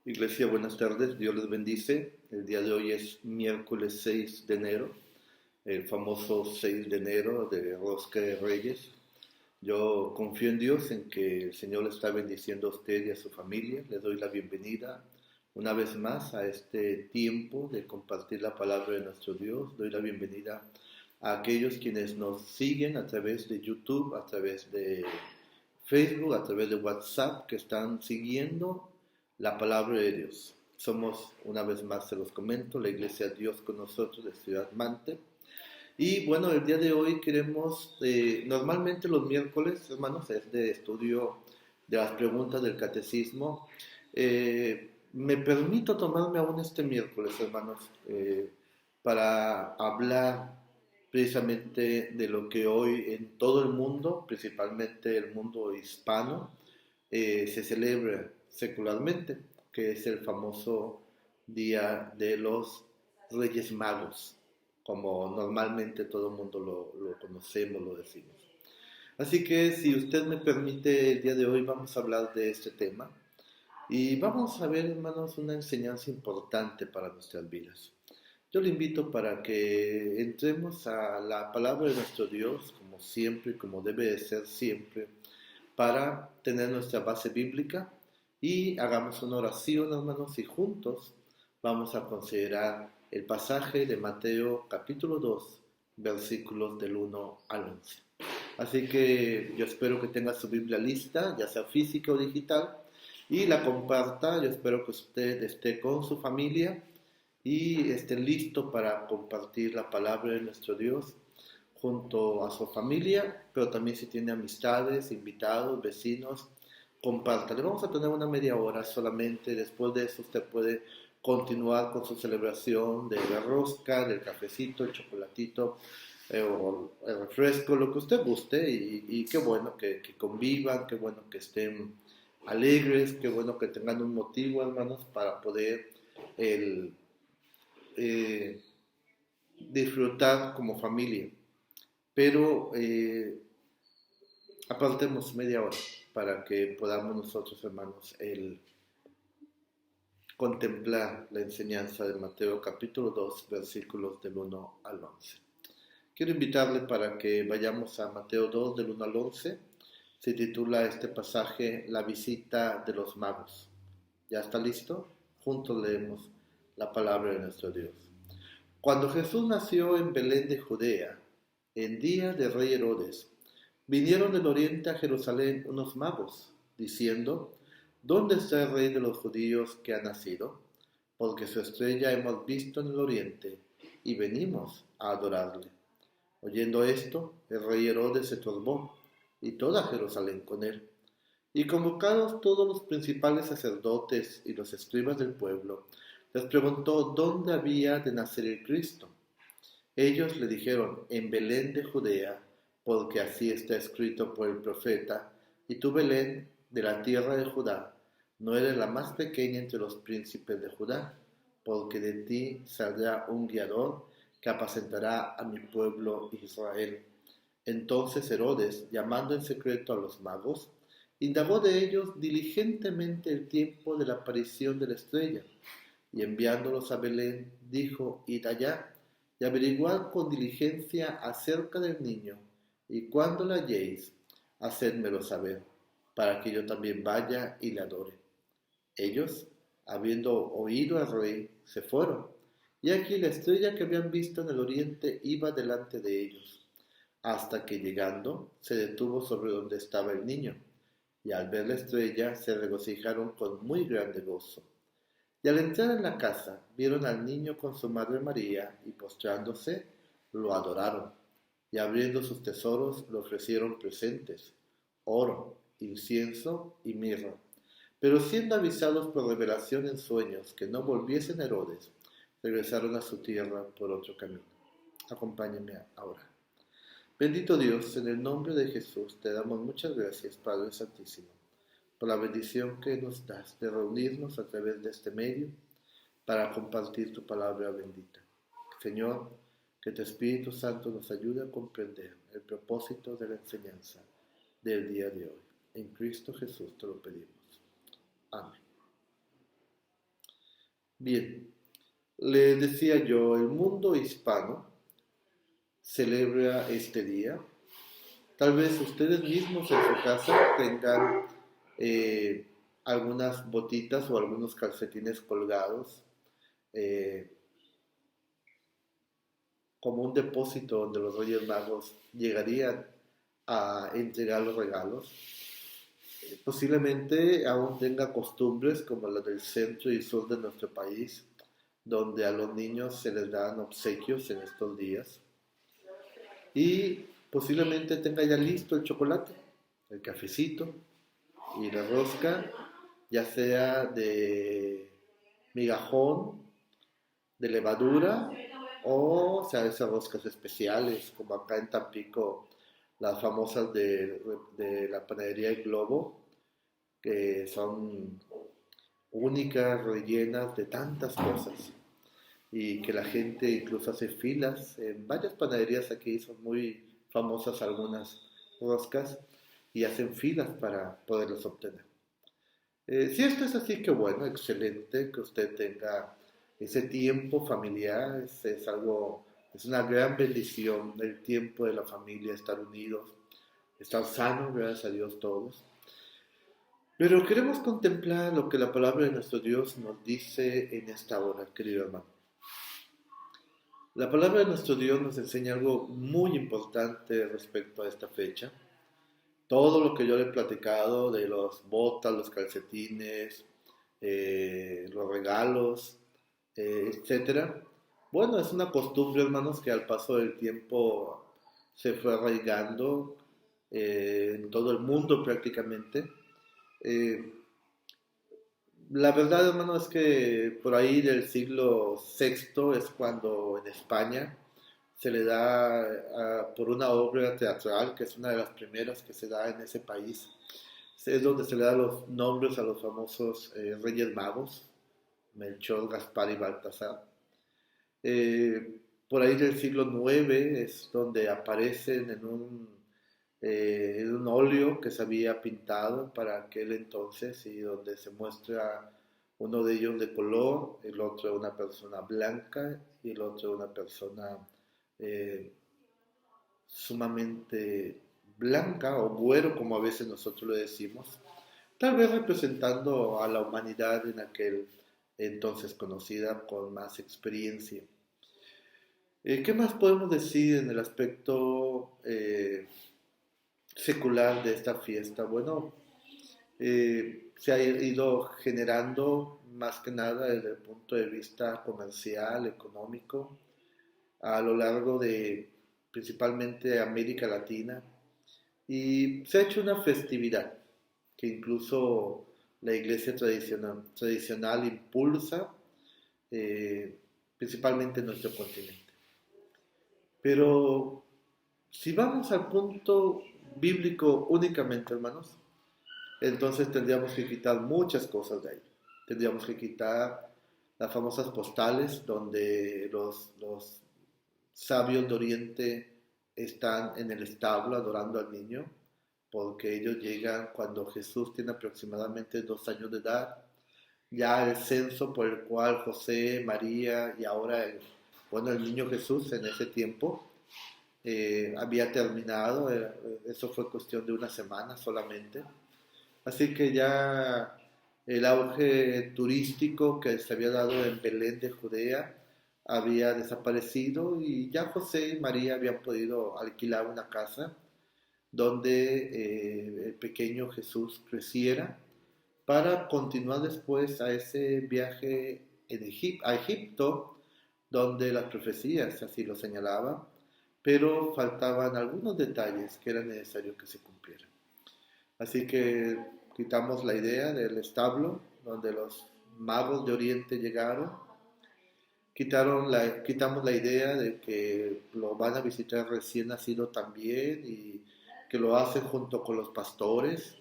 Iglesia, buenas tardes, Dios les bendice. El día de hoy es miércoles 6 de enero, el famoso 6 de enero de Rosca de Reyes. Yo confío en Dios, en que el Señor le está bendiciendo a usted y a su familia. Les doy la bienvenida una vez más a este tiempo de compartir la palabra de nuestro Dios. Doy la bienvenida a aquellos quienes nos siguen a través de YouTube, a través de Facebook, a través de WhatsApp, que están siguiendo la palabra de Dios. Somos, una vez más se los comento, la Iglesia Dios con nosotros de Ciudad Mante. Y bueno, el día de hoy queremos, normalmente los miércoles, hermanos, es de estudio de las preguntas del catecismo. Me permito tomarme aún este miércoles, hermanos, para hablar precisamente de lo que hoy en todo el mundo, principalmente el mundo hispano, se celebra secularmente, que es el famoso Día de los Reyes Magos, como normalmente todo el mundo lo conocemos, lo decimos. Así que si usted me permite, el día de hoy vamos a hablar de este tema y vamos a ver, hermanos, una enseñanza importante para nuestras vidas. Yo le invito para que entremos a la palabra de nuestro Dios, como siempre, como debe de ser siempre, para tener nuestra base bíblica y hagamos una oración, hermanos, y juntos vamos a considerar el pasaje de Mateo capítulo 2, versículos del 1 al 11. Así que yo espero que tenga su Biblia lista, ya sea física o digital, y la comparta. Yo espero que usted esté con su familia y esté listo para compartir la palabra de nuestro Dios junto a su familia, pero también si tiene amistades, invitados, vecinos, compártale. Vamos a tener una media hora solamente. Después de eso usted puede continuar con su celebración de la rosca, del cafecito, el chocolatito, o el refresco, lo que usted guste. Y qué bueno que convivan, qué bueno que estén alegres, qué bueno que tengan un motivo, hermanos, para poder el, eh, disfrutar como familia. Pero apartemos media hora para que podamos nosotros, hermanos, contemplar la enseñanza de Mateo capítulo 2, versículos del 1 al 11. Quiero invitarle para que vayamos a Mateo 2, del 1 al 11. Se titula este pasaje La visita de los magos. ¿Ya está listo? Juntos leemos la palabra de nuestro Dios. Cuando Jesús nació en Belén de Judea, en día de rey Herodes, vinieron del oriente a Jerusalén unos magos, diciendo, ¿dónde está el rey de los judíos que ha nacido? Porque su estrella hemos visto en el oriente y venimos a adorarle. Oyendo esto, el rey Herodes se turbó y toda Jerusalén con él. Y convocados todos los principales sacerdotes y los escribas del pueblo, les preguntó dónde había de nacer el Cristo. Ellos le dijeron, en Belén de Judea, porque así está escrito por el profeta, y tú, Belén, de la tierra de Judá, no eres la más pequeña entre los príncipes de Judá, porque de ti saldrá un guiador que apacentará a mi pueblo Israel. Entonces Herodes, llamando en secreto a los magos, indagó de ellos diligentemente el tiempo de la aparición de la estrella, y enviándolos a Belén, dijo, id allá y averiguad con diligencia acerca del niño, y cuando lo halléis, hacedmelo saber, para que yo también vaya y le adore. Ellos, habiendo oído al rey, se fueron, y aquí la estrella que habían visto en el oriente iba delante de ellos, hasta que llegando se detuvo sobre donde estaba el niño, y al ver la estrella se regocijaron con muy grande gozo. Y al entrar en la casa, vieron al niño con su madre María, y postrándose, lo adoraron. Y abriendo sus tesoros, le ofrecieron presentes, oro, incienso y mirra. Pero siendo avisados por revelación en sueños que no volviesen a Herodes, regresaron a su tierra por otro camino. Acompáñenme ahora. Bendito Dios, en el nombre de Jesús te damos muchas gracias, Padre Santísimo, por la bendición que nos das de reunirnos a través de este medio para compartir tu palabra bendita. Señor, que tu Espíritu Santo nos ayude a comprender el propósito de la enseñanza del día de hoy. En Cristo Jesús te lo pedimos. Amén. Bien, le decía yo, el mundo hispano celebra este día. Tal vez ustedes mismos en su casa tengan eh, algunas botitas o algunos calcetines colgados eh, como un depósito donde los Reyes Magos llegarían a entregar los regalos. Posiblemente aún tenga costumbres como la del centro y sur de nuestro país, donde a los niños se les dan obsequios en estos días. Y posiblemente tenga ya listo el chocolate, el cafecito y la rosca, ya sea de migajón, de levadura o sea esas roscas especiales, como acá en Tampico, las famosas de la panadería El Globo, que son únicas, rellenas de tantas cosas y que la gente incluso hace filas en varias panaderías aquí, son muy famosas algunas roscas y hacen filas para poderlas obtener. Si esto es así, que bueno, excelente que usted tenga ese tiempo familiar, es algo, es una gran bendición el tiempo de la familia, estar unidos, estar sanos, gracias a Dios todos. Pero queremos contemplar lo que la palabra de nuestro Dios nos dice en esta hora, querido hermano. La palabra de nuestro Dios nos enseña algo muy importante respecto a esta fecha. Todo lo que yo le he platicado de los botas, los calcetines, los regalos, etcétera. Bueno, es una costumbre, hermanos, que al paso del tiempo se fue arraigando en todo el mundo prácticamente. Eh, la verdad, hermano, es que por ahí del siglo sexto es cuando en España se le da por una obra teatral, que es una de las primeras que se da en ese país. Es donde se le da los nombres a los famosos Reyes Magos, Melchor, Gaspar y Baltasar. Por ahí del siglo IX es donde aparecen en un óleo que se había pintado para aquel entonces y donde se muestra uno de ellos de color, el otro una persona blanca y el otro una persona eh, sumamente blanca o güero, como a veces nosotros le decimos, tal vez representando a la humanidad en aquel entonces conocida con más experiencia. ¿Qué más podemos decir en el aspecto secular de esta fiesta? Bueno, se ha ido generando más que nada desde el punto de vista comercial, económico, a lo largo de principalmente América Latina, y se ha hecho una festividad que incluso la iglesia tradicional impulsa, eh, principalmente en nuestro continente. Pero si vamos al punto bíblico únicamente, hermanos, entonces tendríamos que quitar muchas cosas de ahí. Tendríamos que quitar las famosas postales donde los sabios de Oriente están en el establo adorando al niño, porque ellos llegan cuando Jesús tiene aproximadamente 2 años de edad. Ya el censo por el cual José, María y ahora el niño Jesús en ese tiempo había terminado, eso fue cuestión de una semana solamente. Así que ya el auge turístico que se había dado en Belén de Judea había desaparecido y ya José y María habían podido alquilar una casa donde el pequeño Jesús creciera para continuar después a ese viaje a Egipto, donde las profecías así lo señalaban, pero faltaban algunos detalles que era necesario que se cumplieran. Así que quitamos la idea del establo donde los magos de Oriente llegaron, quitamos la idea de que lo van a visitar recién nacido también y que lo hacen junto con los pastores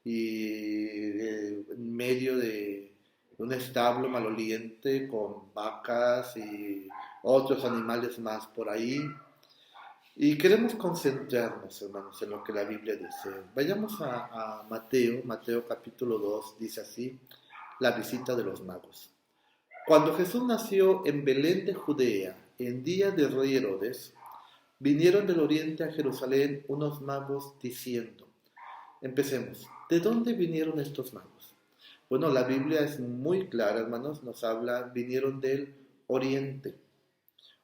y en medio de un establo maloliente con vacas y otros animales más por ahí. Y queremos concentrarnos, hermanos, en lo que la Biblia dice. Vayamos a Mateo capítulo 2, dice así, la visita de los magos. Cuando Jesús nació en Belén de Judea, en día del rey Herodes, vinieron del oriente a Jerusalén unos magos diciendo, empecemos, ¿de dónde vinieron estos magos? Bueno, la Biblia es muy clara, hermanos, nos habla, vinieron del oriente.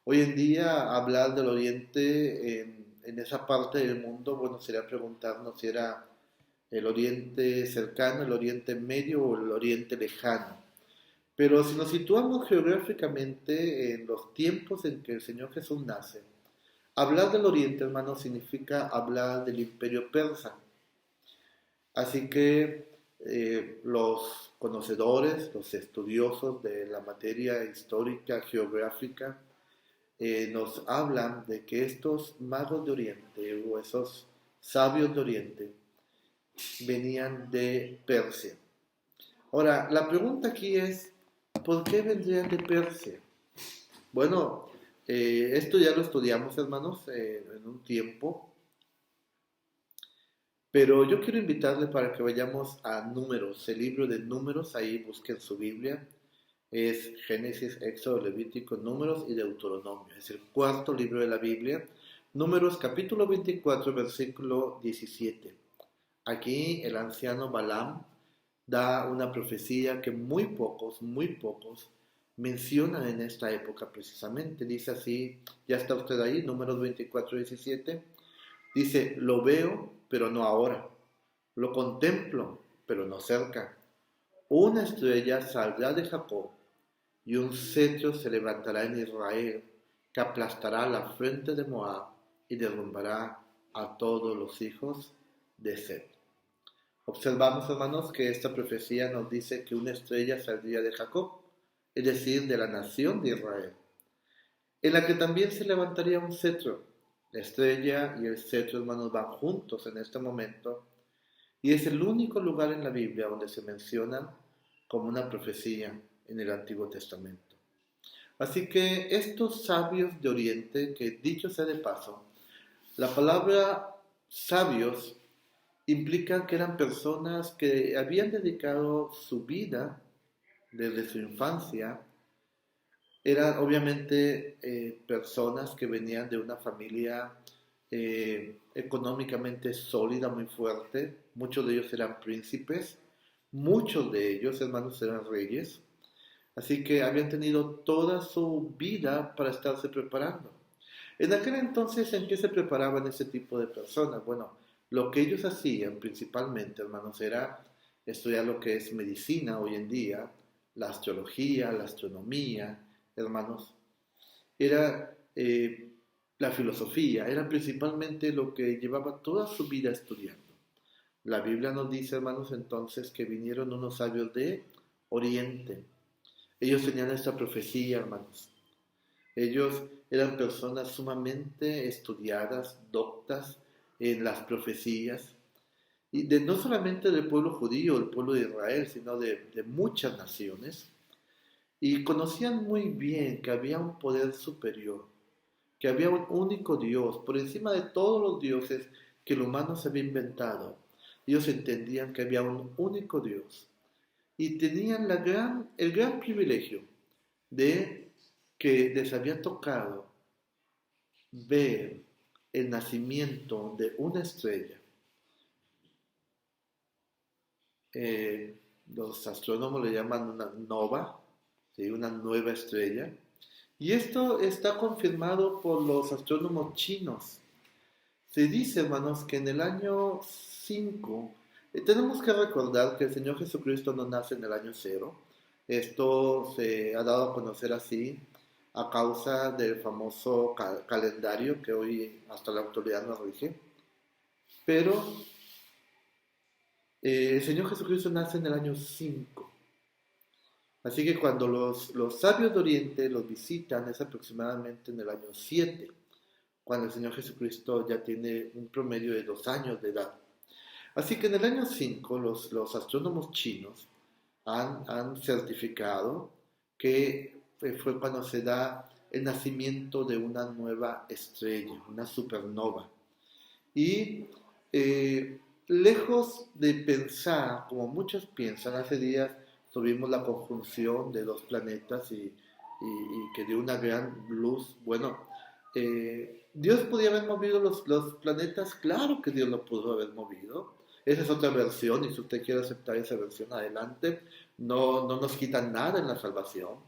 Hoy en día hablar del oriente en esa parte del mundo, bueno, sería preguntarnos si era el oriente cercano, el oriente medio o el oriente lejano. Pero si nos situamos geográficamente en los tiempos en que el Señor Jesús nace, hablar del Oriente, hermano, significa hablar del Imperio Persa. Así que los conocedores, los estudiosos de la materia histórica, geográfica, nos hablan de que estos magos de Oriente o esos sabios de Oriente venían de Persia. Ahora, la pregunta aquí es, ¿por qué vendrían de Persia? Bueno, esto ya lo estudiamos, hermanos, en un tiempo, pero yo quiero invitarle para que vayamos a Números, el libro de Números, ahí busquen su Biblia, es Génesis, Éxodo, Levítico, Números y Deuteronomio, es el cuarto libro de la Biblia, Números capítulo 24, versículo 17. Aquí el anciano Balaam da una profecía que muy pocos mencionan en esta época precisamente. Dice así, ya está usted ahí, Números 24, 17. Dice, lo veo, pero no ahora. Lo contemplo, pero no cerca. Una estrella saldrá de Jacob y un cetro se levantará en Israel que aplastará la frente de Moab y derrumbará a todos los hijos de Set. Observamos, hermanos, que esta profecía nos dice que una estrella saldría de Jacob, es decir, de la nación de Israel, en la que también se levantaría un cetro. La estrella y el cetro, hermanos, van juntos en este momento, y es el único lugar en la Biblia donde se mencionan como una profecía en el Antiguo Testamento. Así que estos sabios de Oriente, que dicho sea de paso, la palabra sabios implica que eran personas que habían dedicado su vida desde su infancia. Eran obviamente personas que venían de una familia económicamente sólida, muy fuerte. Muchos de ellos eran príncipes, muchos de ellos, hermanos, eran reyes. Así que habían tenido toda su vida para estarse preparando. En aquel entonces, ¿en qué se preparaban ese tipo de personas? Bueno, lo que ellos hacían principalmente, hermanos, era estudiar lo que es medicina hoy en día, la astrología, la astronomía, hermanos. Era la filosofía, era principalmente lo que llevaba toda su vida estudiando. La Biblia nos dice, hermanos, entonces que vinieron unos sabios de Oriente. Ellos tenían esta profecía, hermanos. Ellos eran personas sumamente estudiadas, doctas en las profecías, y no solamente del pueblo judío, el pueblo de Israel, sino de muchas naciones, y conocían muy bien que había un poder superior, que había un único Dios, por encima de todos los dioses que el humano se había inventado. Ellos entendían que había un único Dios, y tenían el gran privilegio de que les había tocado ver el nacimiento de una estrella. Los astrónomos le llaman una nova, ¿sí? Una nueva estrella. Y esto está confirmado por los astrónomos chinos. Se dice, hermanos, que en el año 5, tenemos que recordar que el Señor Jesucristo no nace en el año 0. Esto se ha dado a conocer así a causa del famoso calendario que hoy hasta la actualidad nos rige. Pero el Señor Jesucristo nace en el año 5. Así que cuando los sabios de Oriente los visitan es aproximadamente en el año 7, cuando el Señor Jesucristo ya tiene un promedio de 2 años de edad. Así que en el año 5 los astrónomos chinos han certificado que fue cuando se da el nacimiento de una nueva estrella, una supernova. Y lejos de pensar, como muchos piensan, hace días tuvimos la conjunción de dos planetas y que dio una gran luz. Bueno, ¿Dios podía haber movido los planetas? Claro que Dios lo pudo haber movido. Esa es otra versión y si usted quiere aceptar esa versión, adelante. No, no nos quita nada en la salvación.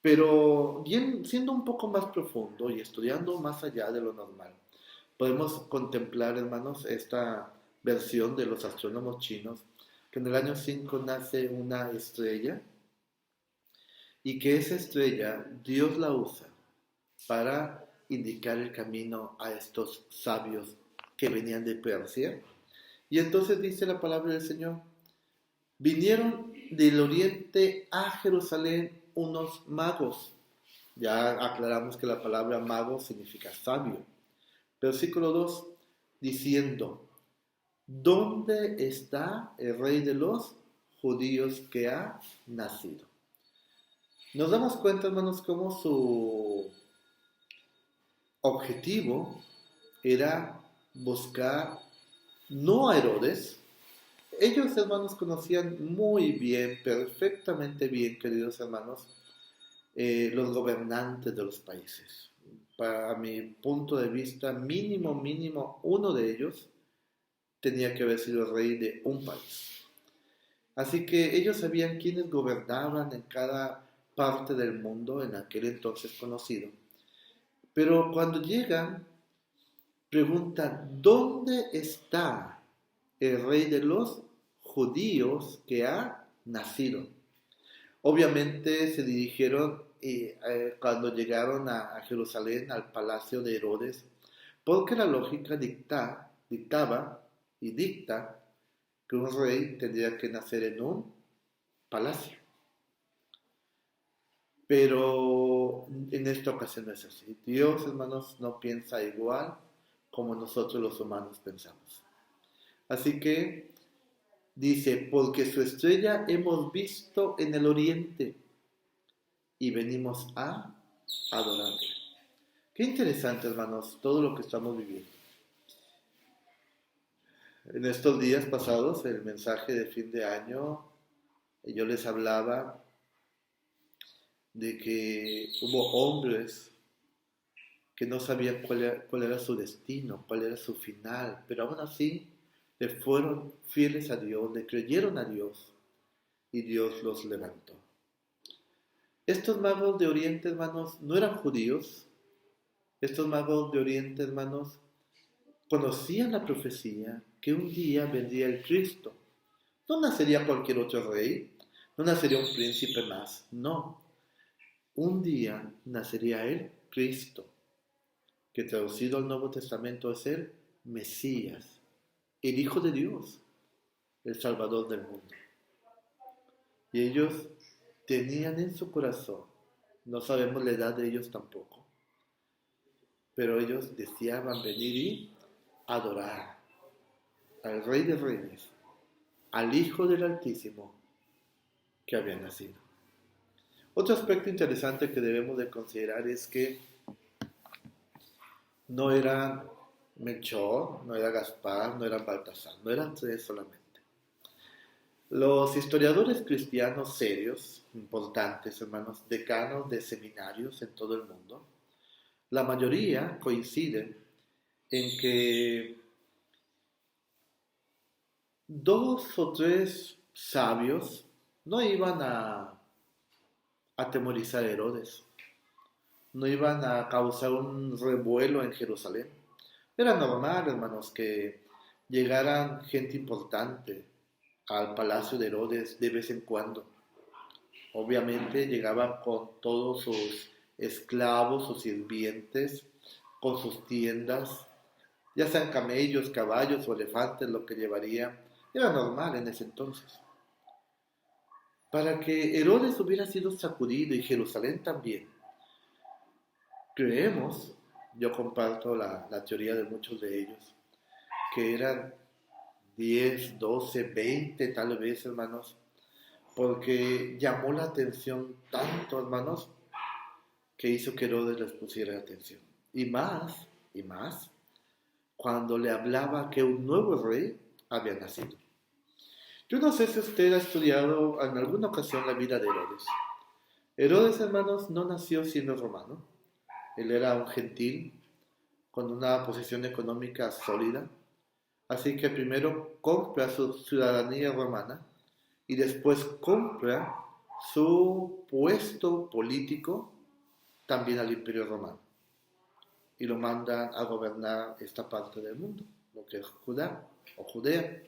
Pero siendo un poco más profundo y estudiando más allá de lo normal, podemos contemplar, hermanos, esta versión de los astrónomos chinos, que en el año 5 nace una estrella y que esa estrella Dios la usa para indicar el camino a estos sabios que venían de Persia. Y entonces dice la palabra del Señor, vinieron del oriente a Jerusalén unos magos. Ya aclaramos que la palabra mago significa sabio. Versículo 2, diciendo, ¿dónde está el rey de los judíos que ha nacido? Nos damos cuenta, hermanos, cómo su objetivo era buscar no a Herodes. Ellos, hermanos, conocían muy bien, perfectamente bien, queridos hermanos, los gobernantes de los países. Para mi punto de vista, mínimo, uno de ellos tenía que haber sido el rey de un país. Así que ellos sabían quiénes gobernaban en cada parte del mundo en aquel entonces conocido. Pero cuando llegan, preguntan, ¿dónde está el rey de los judíos que ha nacido? Obviamente se dirigieron cuando llegaron a Jerusalén, al palacio de Herodes, porque la lógica dictaba y dicta que un rey tendría que nacer en un palacio. Pero en esta ocasión no es así. Dios, hermanos, no piensa igual como nosotros los humanos pensamos. Así que dice, porque su estrella hemos visto en el oriente y venimos a adorarle. Qué interesante, hermanos, todo lo que estamos viviendo. En estos días pasados, el mensaje de fin de año, yo les hablaba de que hubo hombres que no sabían cuál era su destino, cuál era su final, pero aún así le fueron fieles a Dios, le creyeron a Dios y Dios los levantó. Estos magos de Oriente, hermanos, no eran judíos. Estos magos de Oriente, hermanos, conocían la profecía que un día vendría el Cristo. No nacería cualquier otro rey, no nacería un príncipe más, no. Un día nacería el Cristo, que traducido al Nuevo Testamento es el Mesías, el Hijo de Dios, el Salvador del mundo. Y ellos tenían en su corazón, no sabemos la edad de ellos tampoco, pero ellos deseaban venir y adorar al Rey de Reyes, al Hijo del Altísimo que había nacido. Otro aspecto interesante que debemos de considerar es que no era Melchor, no era Gaspar, no era Baltasar, no eran tres solamente. Los historiadores cristianos serios, importantes, hermanos, decanos de seminarios en todo el mundo, la mayoría coinciden en que dos o tres sabios no iban a atemorizar a Herodes, no iban a causar un revuelo en Jerusalén. Era normal, hermanos, que llegaran gente importante al palacio de Herodes de vez en cuando. Obviamente llegaban con todos sus esclavos, sus sirvientes, con sus tiendas, ya sean camellos, caballos o elefantes, lo que llevaría. Era normal en ese entonces. Para que Herodes hubiera sido sacudido y Jerusalén también, creemos, yo comparto la teoría de muchos de ellos, que eran 10, 12, 20 tal vez, hermanos, porque llamó la atención tanto, hermanos, que hizo que Herodes les pusiera atención. Y más, cuando le hablaba que un nuevo rey había nacido. Yo no sé si usted ha estudiado en alguna ocasión la vida de Herodes. Herodes, hermanos, no nació siendo romano. Él era un gentil con una posición económica sólida. Así que primero compra su ciudadanía romana y después compra su puesto político también al Imperio Romano y lo mandan a gobernar esta parte del mundo, lo que es Judá o Judea.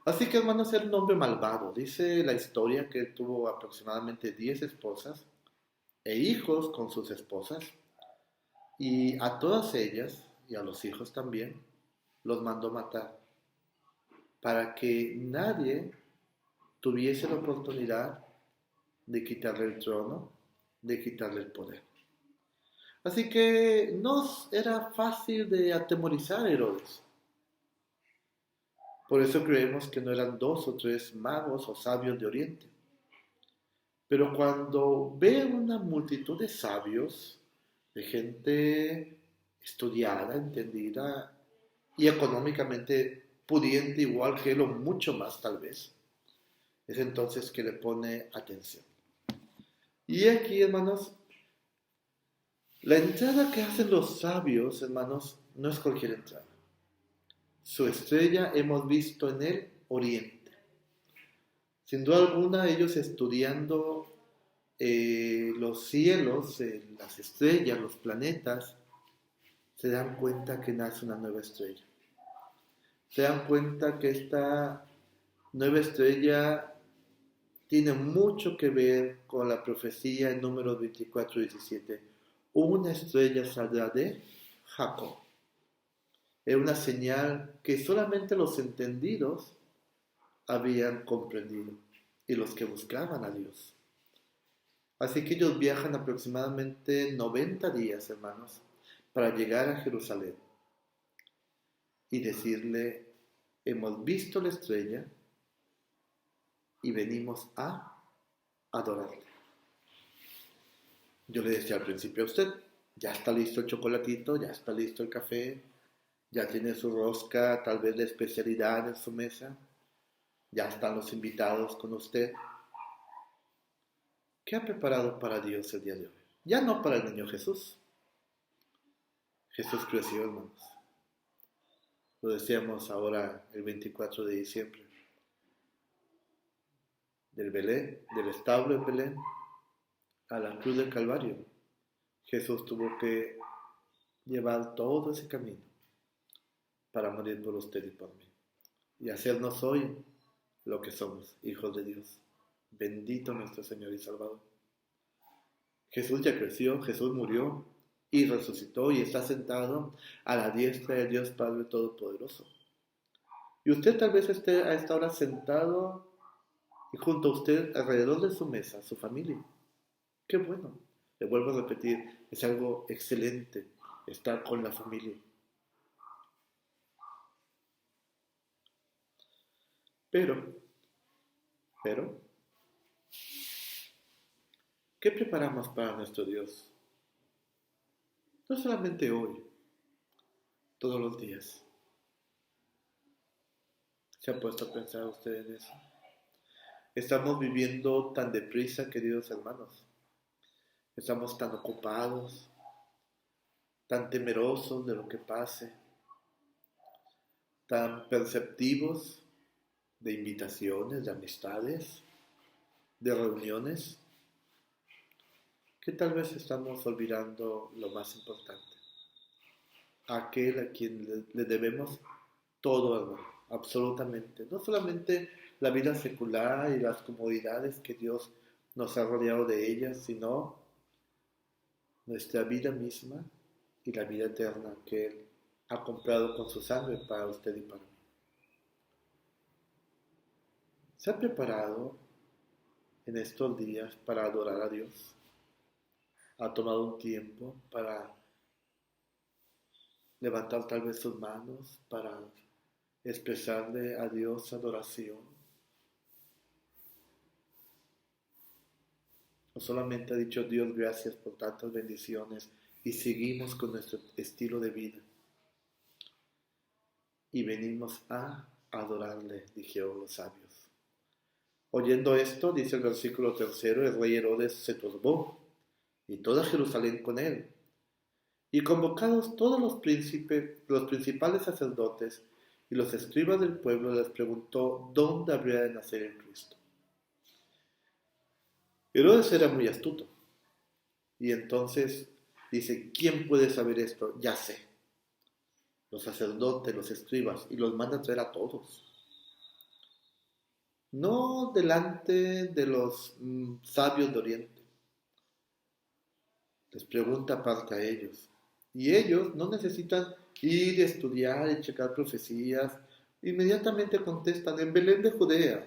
Así que hermanos era un hombre malvado. Dice la historia que tuvo aproximadamente 10 esposas e hijos con sus esposas y a todas ellas y a los hijos también los mandó matar para que nadie tuviese la oportunidad de quitarle el trono, de quitarle el poder. Así que no era fácil de atemorizar a Herodes. Por eso creemos que no eran 2 o 3 magos o sabios de Oriente. Pero cuando ve una multitud de sabios, de gente estudiada, entendida y económicamente pudiente igual que él o mucho más tal vez, es entonces que le pone atención. Y aquí, hermanos, la entrada que hacen los sabios, hermanos, no es cualquier entrada. Su estrella hemos visto en el oriente. Sin duda alguna, ellos estudiando los cielos, las estrellas, los planetas, se dan cuenta que nace una nueva estrella. Se dan cuenta que esta nueva estrella tiene mucho que ver con la profecía en Números 24:17. Una estrella saldrá de Jacob. Era una señal que solamente los entendidos habían comprendido y los que buscaban a Dios. Así que ellos viajan aproximadamente 90 días, hermanos, para llegar a Jerusalén y decirle, hemos visto la estrella y venimos a adorarle. Yo le decía al principio a usted, ya está listo el chocolatito, ya está listo el café, ya tiene su rosca, tal vez de especialidad en su mesa, ya están los invitados con usted. ¿Qué ha preparado para Dios el día de hoy? Ya no para el niño Jesús. Jesús creció, hermanos. Lo decíamos ahora el 24 de diciembre. Del Belén, del establo de Belén, a la cruz del Calvario. Jesús tuvo que llevar todo ese camino para morir por usted y por mí. Y hacernos hoy lo que somos, hijos de Dios. Bendito nuestro Señor y Salvador. Jesús ya creció, Jesús murió y resucitó y está sentado a la diestra de Dios Padre Todopoderoso. Y usted tal vez esté a esta hora sentado y junto a usted, alrededor de su mesa, su familia. Qué bueno. Le vuelvo a repetir, es algo excelente estar con la familia. Pero, ¿qué preparamos para nuestro Dios? No solamente hoy, todos los días. ¿Se ha puesto a pensar usted en eso? Estamos viviendo tan deprisa, queridos hermanos. Estamos tan ocupados, tan temerosos de lo que pase, tan perceptivos de invitaciones, de amistades, de reuniones, que tal vez estamos olvidando lo más importante. Aquel a quien le debemos todo, hermano, absolutamente. No solamente la vida secular y las comodidades que Dios nos ha rodeado de ellas, sino nuestra vida misma y la vida eterna que Él ha comprado con su sangre para usted y para mí. ¿Se ha preparado en estos días para adorar a Dios? ¿Ha tomado un tiempo para levantar tal vez sus manos, para expresarle a Dios adoración? ¿O solamente ha dicho Dios gracias por tantas bendiciones y seguimos con nuestro estilo de vida? Y venimos a adorarle, dijeron los sabios. Oyendo esto, dice el versículo 3, el rey Herodes se turbó, y toda Jerusalén con él. Y convocados todos los principales sacerdotes y los escribas del pueblo, les preguntó dónde habría de nacer el Cristo. Herodes era muy astuto, y entonces dice, ¿quién puede saber esto? Ya sé. Los sacerdotes, los escribas, y los manda a traer a todos. No delante de los sabios de Oriente. Les pregunta aparte a ellos. Y ellos no necesitan ir a estudiar y checar profecías. Inmediatamente contestan en Belén de Judea,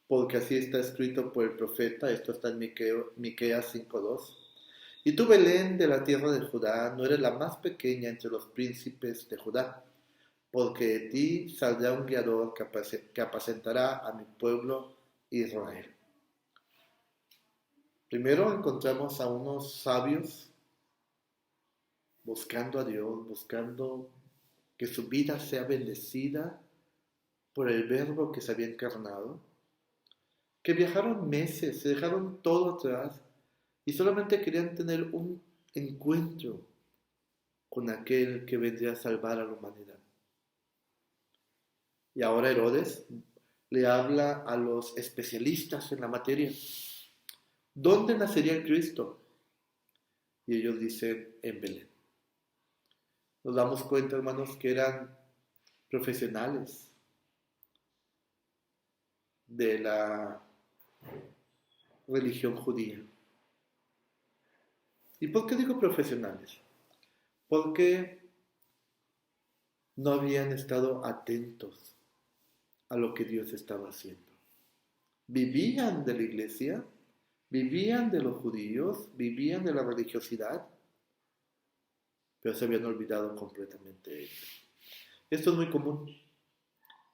porque así está escrito por el profeta. Esto está en Miqueas 5:2. Y tú, Belén, de la tierra de Judá, no eres la más pequeña entre los príncipes de Judá, porque de ti saldrá un guiador que apacentará a mi pueblo Israel. Primero encontramos a unos sabios buscando a Dios, buscando que su vida sea bendecida por el verbo que se había encarnado, que viajaron meses, se dejaron todo atrás y solamente querían tener un encuentro con aquel que vendría a salvar a la humanidad. Y ahora Herodes le habla a los especialistas en la materia. ¿Dónde nacería el Cristo? Y ellos dicen, en Belén. Nos damos cuenta, hermanos, que eran profesionales de la religión judía. ¿Y por qué digo profesionales? Porque no habían estado atentos a lo que Dios estaba haciendo. Vivían de la iglesia, vivían de los judíos, vivían de la religiosidad, pero se habían olvidado completamente de ellos. Esto es muy común.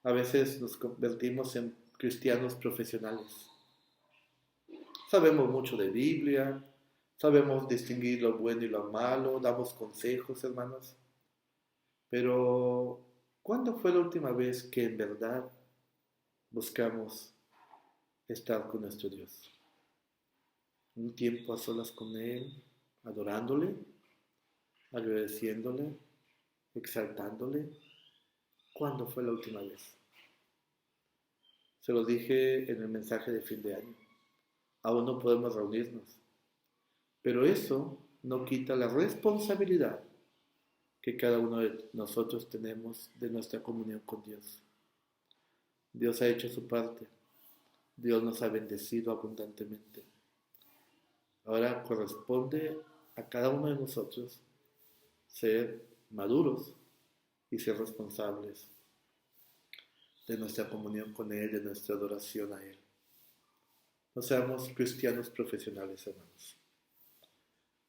A veces nos convertimos en cristianos profesionales. Sabemos mucho de Biblia, sabemos distinguir lo bueno y lo malo, damos consejos, hermanos. Pero, ¿cuándo fue la última vez que en verdad buscamos estar con nuestro Dios? Un tiempo a solas con Él, adorándole, agradeciéndole, exaltándole. ¿Cuándo fue la última vez? Se lo dije en el mensaje de fin de año. Aún no podemos reunirnos. Pero eso no quita la responsabilidad que cada uno de nosotros tenemos de nuestra comunión con Dios. Dios ha hecho su parte. Dios nos ha bendecido abundantemente. Ahora corresponde a cada uno de nosotros ser maduros y ser responsables de nuestra comunión con Él, de nuestra adoración a Él. No seamos cristianos profesionales, hermanos.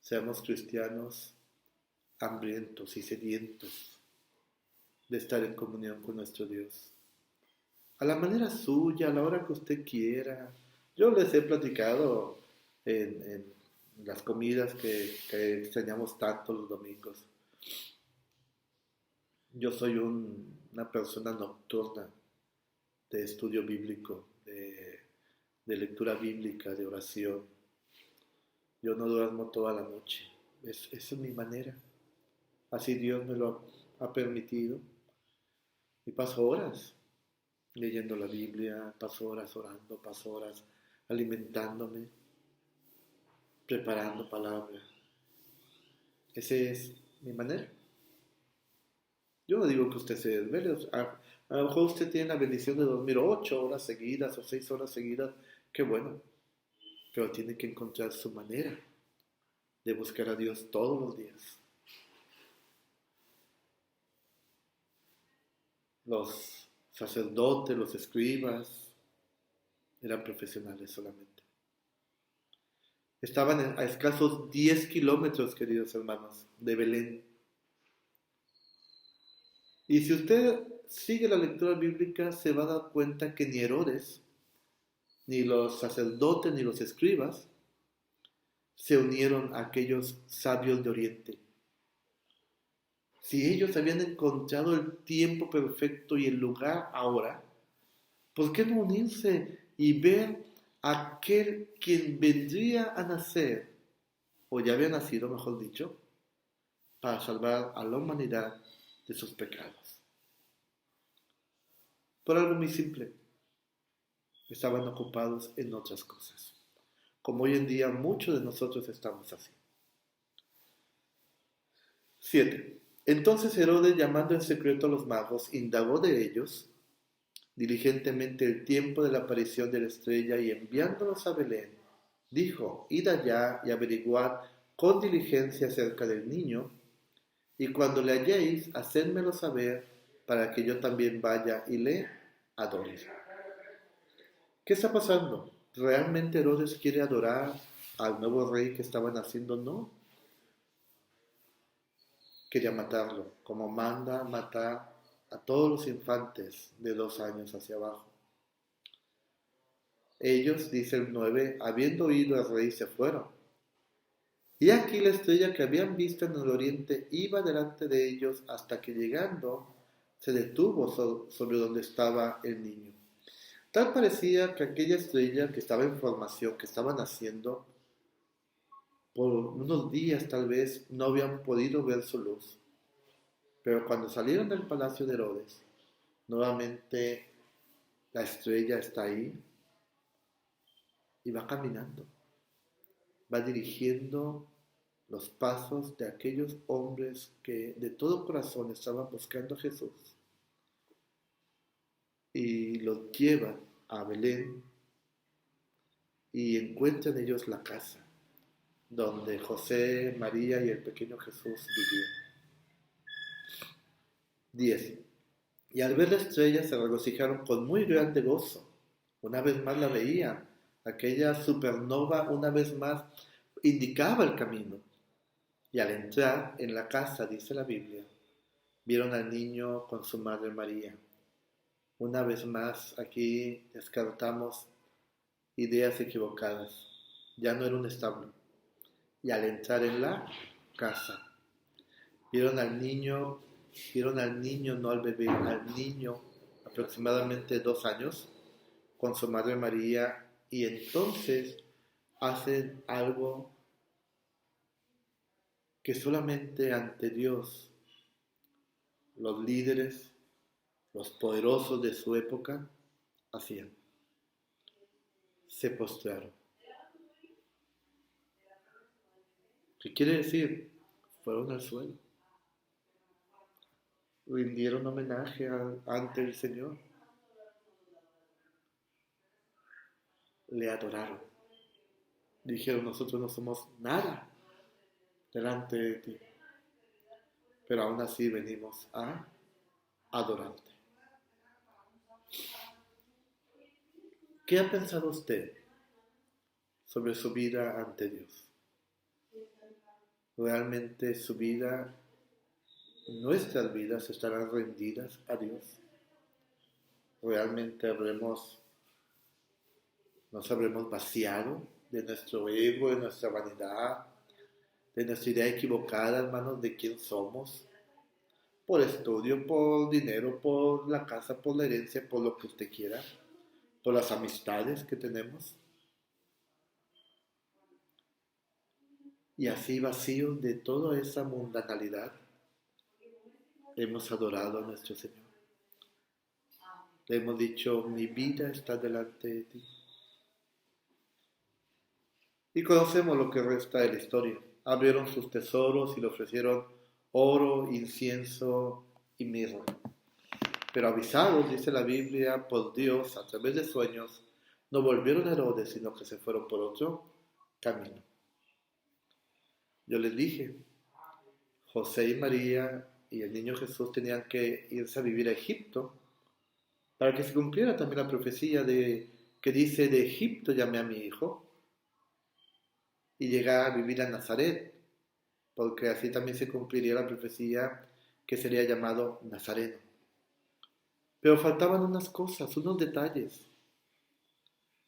Seamos cristianos hambrientos y sedientos de estar en comunión con nuestro Dios. A la manera suya, a la hora que usted quiera. Yo les he platicado en las comidas que extrañamos tanto los domingos. Yo soy una persona nocturna de estudio bíblico, de lectura bíblica, de oración. Yo no duermo toda la noche. Esa es mi manera. Así Dios me lo ha permitido. Y paso horas leyendo la Biblia, paso horas orando, paso horas alimentándome, preparando palabra. Esa es mi manera. Yo no digo que usted se desvele. A lo mejor usted tiene la bendición de dormir 8 horas seguidas o 6 horas seguidas. Qué bueno. Pero tiene que encontrar su manera de buscar a Dios todos los días. Los sacerdotes, los escribas, eran profesionales solamente. Estaban a escasos 10 kilómetros, queridos hermanos, de Belén. Y si usted sigue la lectura bíblica, se va a dar cuenta que ni Herodes, ni los sacerdotes, ni los escribas, se unieron a aquellos sabios de Oriente. Si ellos habían encontrado el tiempo perfecto y el lugar ahora, ¿por qué no unirse y ver a aquel quien vendría a nacer, o ya había nacido, mejor dicho, para salvar a la humanidad de sus pecados. Por algo muy simple, estaban ocupados en otras cosas, como hoy en día muchos de nosotros estamos así. 7. Entonces Herodes, llamando en secreto a los magos, indagó de ellos diligentemente el tiempo de la aparición de la estrella y enviándolos a Belén, dijo: id allá y averiguad con diligencia acerca del niño, y cuando le halléis, hacedmelo saber para que yo también vaya y le adore. ¿Qué está pasando? ¿Realmente Herodes quiere adorar al nuevo rey que estaba naciendo? No. Quería matarlo, como manda matar a todos los infantes de 2 años hacia abajo. Ellos, dice el 9, habiendo oído al rey, se fueron. Y aquí la estrella que habían visto en el oriente iba delante de ellos hasta que llegando se detuvo sobre donde estaba el niño. Tal parecía que aquella estrella que estaba en formación, que estaba naciendo, por unos días tal vez no habían podido ver su luz. Pero cuando salieron del palacio de Herodes, nuevamente la estrella está ahí y va caminando, va dirigiendo los pasos de aquellos hombres que de todo corazón estaban buscando a Jesús, y los lleva a Belén y encuentran ellos la casa donde José, María y el pequeño Jesús vivían. 10. Y al ver la estrella se regocijaron con muy grande gozo. Una vez más la veían. Aquella supernova una vez más indicaba el camino. Y al entrar en la casa, dice la Biblia, vieron al niño con su madre María. Una vez más aquí descartamos ideas equivocadas. Ya no era un establo. Y al entrar en la casa, vieron al niño, no al bebé, al niño aproximadamente 2 años, con su madre María, y entonces hacen algo que solamente ante Dios los líderes, los poderosos de su época hacían. Se postraron. ¿Qué quiere decir? Fueron al suelo. Rindieron homenaje ante el Señor. Le adoraron. Dijeron: nosotros no somos nada delante de ti, pero aún así venimos a adorarte. ¿Qué ha pensado usted sobre su vida ante Dios? ¿Realmente su vida, nuestras vidas estarán rendidas a Dios? ¿Realmente nos habremos vaciado de nuestro ego, de nuestra vanidad, de nuestra idea equivocada, hermanos, de quién somos? Por estudio, por dinero, por la casa, por la herencia, por lo que usted quiera, por las amistades que tenemos. Y así, vacíos de toda esa mundanalidad, hemos adorado a nuestro Señor. Le hemos dicho: mi vida está delante de ti. Y conocemos lo que resta de la historia. Abrieron sus tesoros y le ofrecieron oro, incienso y mirra. Pero avisados, dice la Biblia, por Dios a través de sueños, no volvieron a Herodes, sino que se fueron por otro camino. Yo les dije, José y María y el niño Jesús tenían que irse a vivir a Egipto para que se cumpliera también la profecía que dice: de Egipto llamé a mi hijo, y llegar a vivir a Nazaret, porque así también se cumpliría la profecía que sería llamado Nazareno. Pero faltaban unas cosas, unos detalles.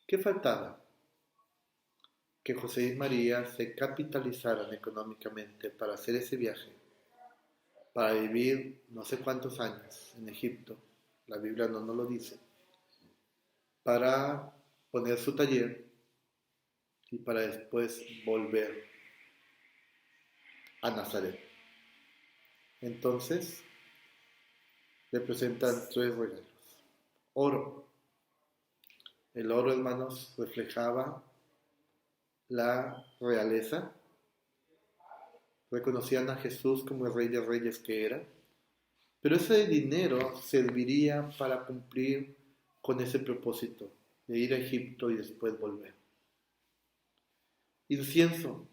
¿Qué faltaba? Que José y María se capitalizaran económicamente para hacer ese viaje, para vivir no sé cuántos años en Egipto. La Biblia no nos lo dice. Para poner su taller y para después volver a Nazaret. Entonces le presentan 3 regalos. Oro. El oro, hermanos, reflejaba la realeza. Reconocían a Jesús como el Rey de Reyes que era. Pero ese dinero serviría para cumplir con ese propósito de ir a Egipto y después volver. Incienso.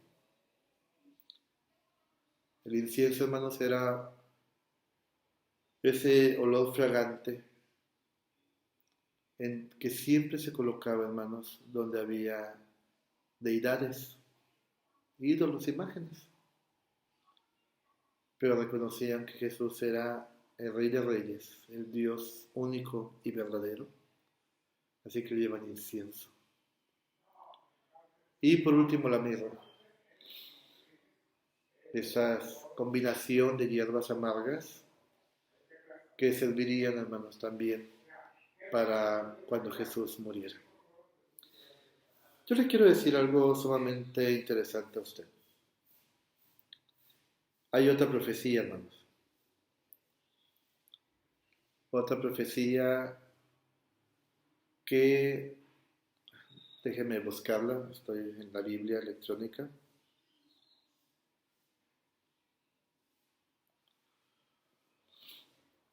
El incienso, hermanos, era ese olor fragante en que siempre se colocaba, hermanos, donde había deidades, ídolos, imágenes. Pero reconocían que Jesús era el Rey de Reyes, el Dios único y verdadero. Así que llevan incienso. Y por último la mirra. Esa combinación de hierbas amargas que servirían, hermanos, también para cuando Jesús muriera. Yo le quiero decir algo sumamente interesante a usted. Hay otra profecía, hermanos. Otra profecía que, déjeme buscarla, estoy en la Biblia electrónica.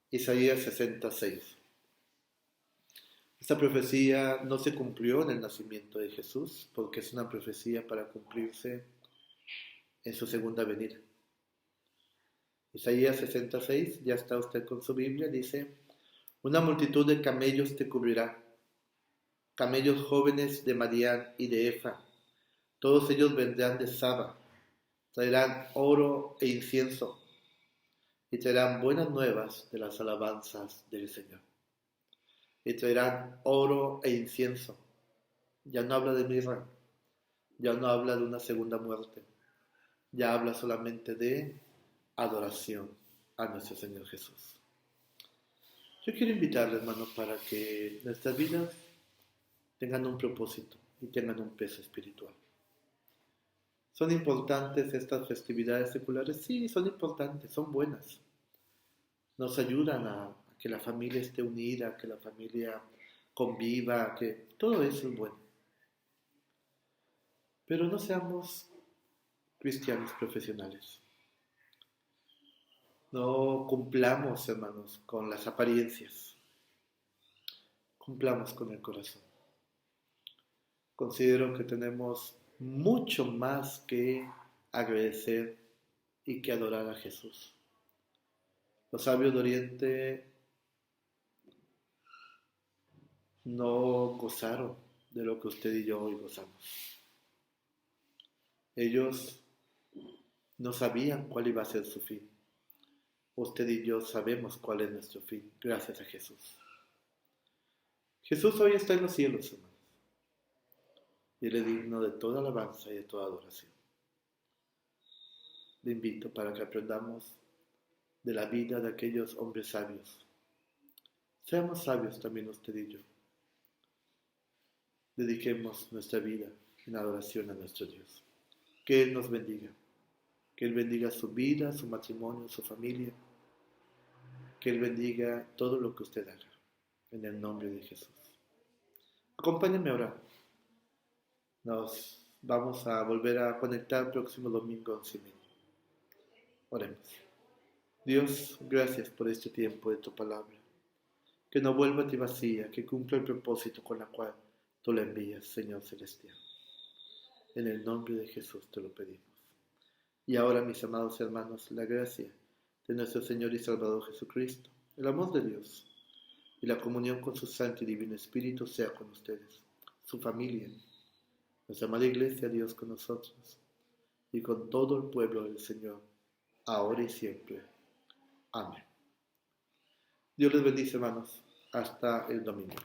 Isaías 66. Esta profecía no se cumplió en el nacimiento de Jesús, porque es una profecía para cumplirse en su segunda venida. Isaías 66, ya está usted con su Biblia, dice: una multitud de camellos te cubrirá, camellos jóvenes de Madián y de Efa, todos ellos vendrán de Saba, traerán oro e incienso, y traerán buenas nuevas de las alabanzas del Señor. Y traerán oro e incienso. Ya no habla de mirra, ya no habla de una segunda muerte, ya habla solamente de adoración a nuestro Señor Jesús. Yo quiero invitarle, hermano, para que nuestras vidas tengan un propósito y tengan un peso espiritual. ¿Son importantes estas festividades seculares? Sí, son importantes, son buenas. Nos ayudan a que la familia esté unida, que la familia conviva, que todo eso es bueno. Pero no seamos cristianos profesionales. No cumplamos, hermanos, con las apariencias. Cumplamos con el corazón. Considero que tenemos mucho más que agradecer y que adorar a Jesús. Los sabios de Oriente no gozaron de lo que usted y yo hoy gozamos. Ellos no sabían cuál iba a ser su fin. Usted y yo sabemos cuál es nuestro fin, gracias a Jesús. Jesús hoy está en los cielos, hermanos, y Él es digno de toda alabanza y de toda adoración. Le invito para que aprendamos de la vida de aquellos hombres sabios. Seamos sabios también usted y yo. Dediquemos nuestra vida en adoración a nuestro Dios. Que Él nos bendiga. Que Él bendiga su vida, su matrimonio, su familia. Que Él bendiga todo lo que usted haga. En el nombre de Jesús. Acompáñenme a orar. Nos vamos a volver a conectar el próximo domingo 11:30. Oremos. Dios, gracias por este tiempo de tu palabra. Que no vuelva a ti vacía, que cumpla el propósito con el cual tú la envías, Señor Celestial. En el nombre de Jesús te lo pedimos. Y ahora, mis amados hermanos, la gracia de nuestro Señor y Salvador Jesucristo, el amor de Dios y la comunión con su Santo y Divino Espíritu sea con ustedes, su familia, nuestra amada Iglesia, Dios con nosotros y con todo el pueblo del Señor, ahora y siempre. Amén. Dios les bendice, hermanos. Hasta el domingo.